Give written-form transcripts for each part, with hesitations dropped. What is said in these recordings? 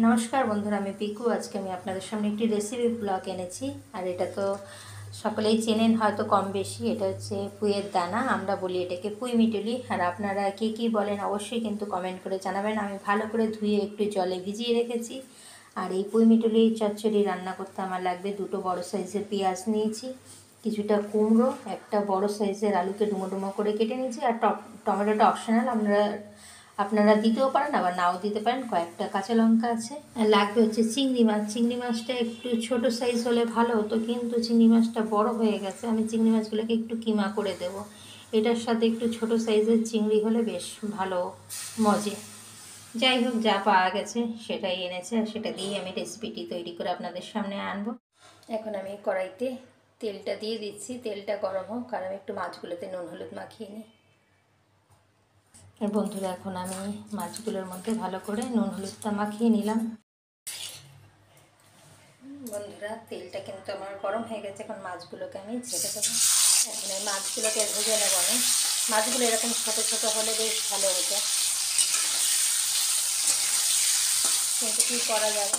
নমস্কার বন্ধুরা, আমি পিকু। আজকে আমি আপনাদের সামনে একটি রেসিপি ব্লগ এনেছি। আর এটা তো সকলেই চেনেন হয়তো কম বেশি। এটা হচ্ছে পুঁইয়ের দানা, আমরা বলি এটাকে পুঁই মিটুলি। আর আপনারা কে কী বলেন অবশ্যই কিন্তু কমেন্ট করে জানাবেন। আমি ভালো করে ধুয়ে একটু জলে ভিজিয়ে রেখেছি। আর এই পুঁই মিটুলি চচ্চড়ি রান্না করতে আমার লাগবে দুটো বড় সাইজের পেঁয়াজ নিয়েছি, কিছুটা কুমড়ো, একটা বড় সাইজের আলুকে ডুমো ডুমো করে কেটে নিয়েছি। আর টমেটোটা অপশনাল, আপনারা দিতেও পারেন আবার নাও দিতে পারেন। কয়েকটা কাঁচা লঙ্কা আছে। আর লাগবে হচ্ছে চিংড়ি মাছ। চিংড়ি মাছটা একটু ছোট সাইজ হলে ভালো হতো, কিন্তু চিংড়ি মাছটা বড় হয়ে গেছে। আমি চিংড়ি মাছগুলোকে একটু কিমা করে দেব। এটার সাথে একটু ছোট সাইজের চিংড়ি হলে বেশ ভালো মজে। যাই হোক, যা পাওয়া গেছে সেটাই এনেছে, আর সেটা দিয়েই আমি রেসিপিটি তৈরি করে আপনাদের সামনে আনবো। এখন আমি কড়াইতে তেলটা দিয়ে দিচ্ছি। তেলটা গরম হোক, কারণ আমি একটু মাছগুলোতে নুন হলুদ মাখিয়ে নিই। বন্ধুরা, এখন আমি মাছগুলোর মধ্যে ভালো করে নুন হলুদটা মাখিয়ে নিলাম। বন্ধুরা, তেলটা কিন্তু আমার গরম হয়ে গেছে। এখন মাছগুলোকে আমি ছেড়ে দেবো। এখন এই মাছগুলোকে ভেজে নেব আমি। মাছগুলো এরকম ছোটো ছোটো হলে বেশ ভালো হতো, কিন্তু কী করা যাবে।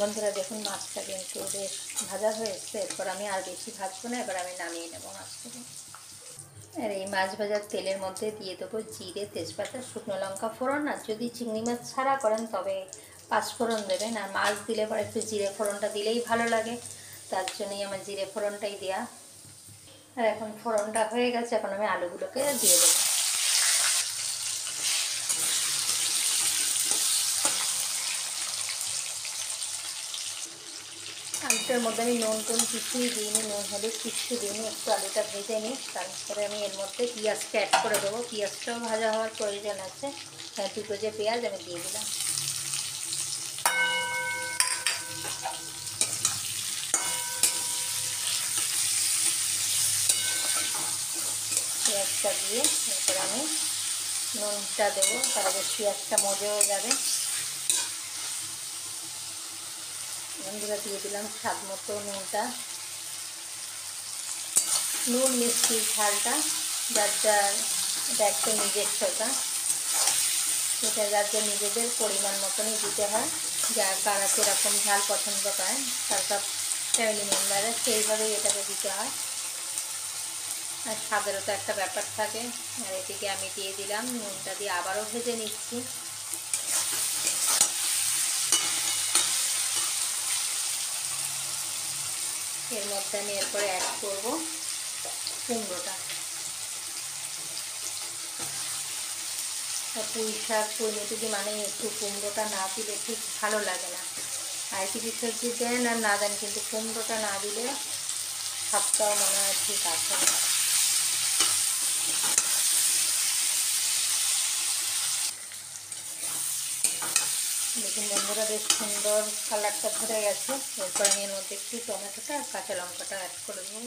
বন্ধুরা দেখুন মাছটা কিন্তু বেশ ভাজা হয়ে এসছে। এরপর আমি আর বেশি ভাজবো না, এবার আমি নামিয়ে নেবো মাছটাকে। আর এই মাছ ভাজার তেলের মধ্যে দিয়ে দেবো জিরে, তেজপাতা, শুকনো লঙ্কা ফোড়ন। আর যদি চিংড়ি মাছ ছাড়া করেন তবে পাঁচফোড়ন দেবেন। আর মাছ দিলে পরে একটু জিরে ফোড়নটা দিলেই ভালো লাগে, তার জন্যই আমার জিরে ফোড়নটাই দেওয়া। আর এখন ফোড়নটা হয়ে গেছে, এখন আমি আলুগুলোকে দিয়ে দেবো। আলুটার মধ্যে আমি নুন টুন কিছুই দিইনি, নুন হলুদ কিচ্ছু দিইনি। একটু আলুটা ভেজে নিই, তারপরে আমি এর মধ্যে পেঁয়াজটা অ্যাড করে দেবো। পেঁয়াজটাও ভাজা হওয়ার প্রয়োজন আছে। দুটো যে পেঁয়াজ আমি দিয়ে দিলাম। পেঁয়াজটা দিয়ে এরপরে আমি নুনটা দেবো, তাহলে পেঁয়াজটা মজে হয়ে যাবে। বন্ধুরা, দিয়ে দিলাম স্বাদ মতো নুনটা। নুন মিষ্টি ঝালটা যার যার, এটা একটু নিজস্বতা, এটা যার যার নিজেদের পরিমাণ মতনই দিতে হয়। যার কারা কীরকম ঝাল পছন্দ করেন, তার সব ফ্যামিলি মেম্বাররা সেইভাবেই এটাকে দিতে হয়। আর স্বাদেরও তো একটা ব্যাপার থাকে। আর এদিকে আমি দিয়ে দিলাম নুনটা দিয়ে আবারও ভেজে নিচ্ছি। এর মধ্যে আমি এরপরে অ্যাড করব কুমড়োটা। পুঁই শাক, পুঁই মিটুলি মানে একটু কুমড়োটা না দিলে ঠিক ভালো লাগে না। আর কিছু সবজি দেন আর না দেন, কিন্তু কুমড়োটা না দিলে স্বাদটাও মনে হয় ঠিক আছে। দেখুন বন্ধুরা, বেশ সুন্দর কালারটা ধরে গেছে। এরপর আমি এর মধ্যে একটু টমেটোটা আর কাঁচা লঙ্কাটা অ্যাড করে দেবো।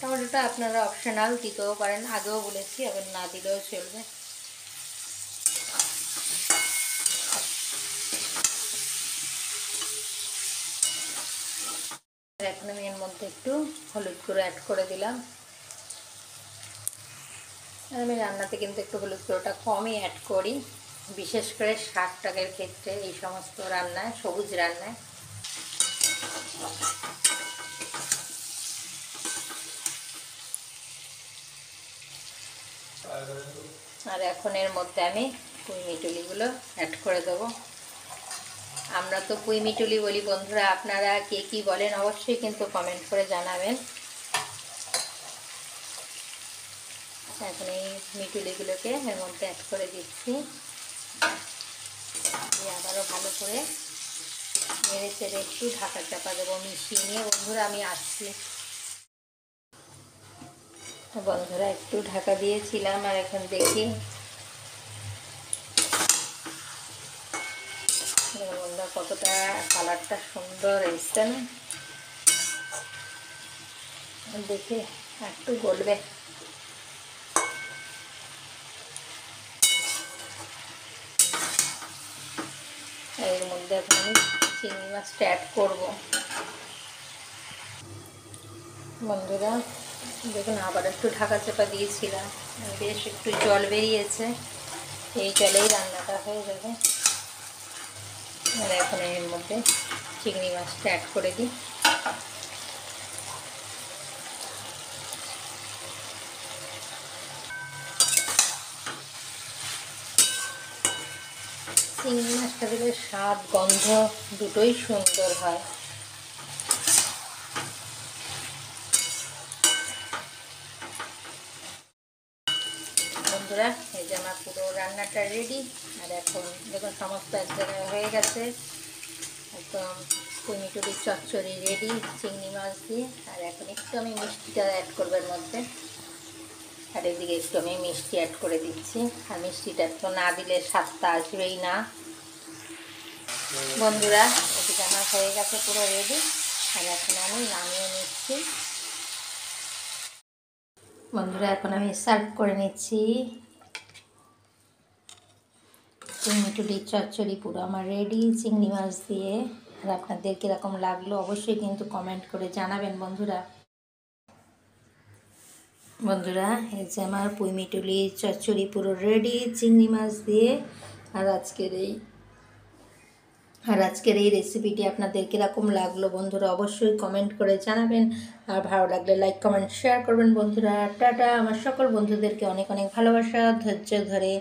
টমেটোটা আপনারা অপশনাল, দিতেও পারেন, আগেও বলেছি, আবার না দিলেও চলবে। এখন আমি এর মধ্যে একটু হলুদ গুঁড়ো অ্যাড করে দিলাম। আমি রান্নাতে কিন্তু একটু হলুদ গুঁড়োটা কমই অ্যাড করি, বিশেষ করে শাক টাকের ক্ষেত্রে, এই সমস্ত রান্নায়, সবুজ রান্নায়। আর এখন এর মধ্যে আমি পুঁই মিটুলিগুলো অ্যাড করে দেবো। আমরা তো পুঁই মিটুলি বলি বন্ধুরা, আপনারা কে কী বলেন অবশ্যই কিন্তু কমেন্ট করে জানাবেন। এখন এই মিটুলিগুলোকে এর মধ্যে অ্যাড করে দিচ্ছি, দিয়ে আবারও ভালো করে নেড়ে চেড়ে একটু ঢাকা চাপা দেবো। মিশিয়ে নিয়ে বন্ধুরা আমি আসছি। বন্ধুরা, একটু ঢাকা দিয়েছিলাম, আর এখন দেখি বন্ধুরা কতটা কালারটা সুন্দর এসছে না, দেখে একটু গলবে। এর মধ্যে এখন আমি চিংড়ি মাছটা অ্যাড করবো। বন্ধুরা দেখুন আবার একটু ঢাকা চাপা দিয়েছিলাম, বেশ একটু জল বেরিয়েছে, এই জলেই রান্নাটা হয়ে যাবে। আর এখন এর মধ্যে চিংড়ি মাছটা অ্যাড করে দিই। চিংড়ি মাছটা দিলে স্বাদ গন্ধ দুটোই সুন্দর হয়। বন্ধুরা এই যে আমার পুরো রান্নাটা রেডি। আর এখন দেখুন সমস্ত এক জায়গায় হয়ে গেছে, একদম টমেটোর চচ্চড়ি রেডি চিংড়ি মাছ দিয়ে। আর এখন একটু আমি মিষ্টিটা অ্যাড করবার মধ্যে, আর এদিকে একটু আমি মিষ্টি অ্যাড করে দিচ্ছি। আর মিষ্টিটা তো না দিলে স্বাদটা আসবেই না। বন্ধুরা এদিকে আমার হয়ে গেছে পুরো রেডি, আর এখন আমি নামিয়ে নিচ্ছি। বন্ধুরা এখন আমি সার্ভ করে নিচ্ছি। টমেটোর চচ্চড়ি পুরো আমার রেডি চিংড়ি মাছ দিয়ে। আর আপনাদের কীরকম লাগলো অবশ্যই কিন্তু কমেন্ট করে জানাবেন বন্ধুরা। বন্ধুরা এই যে আমার পুঁইমিটুলি চচ্চড়ি পুরো রেডি চিংড়ি মাছ দিয়ে। আর আজকের এই রেসিপিটি আপনাদের কীরকম লাগলো বন্ধুরা অবশ্যই কমেন্ট করে জানাবেন। আর ভালো লাগলে লাইক কমেন্ট শেয়ার করবেন বন্ধুরা। টাটা। আমার সকল বন্ধুদেরকে অনেক অনেক ভালোবাসা, ধৈর্য ধরে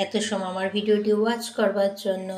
এত সময় আমার ভিডিওটি ওয়াচ করবার জন্য।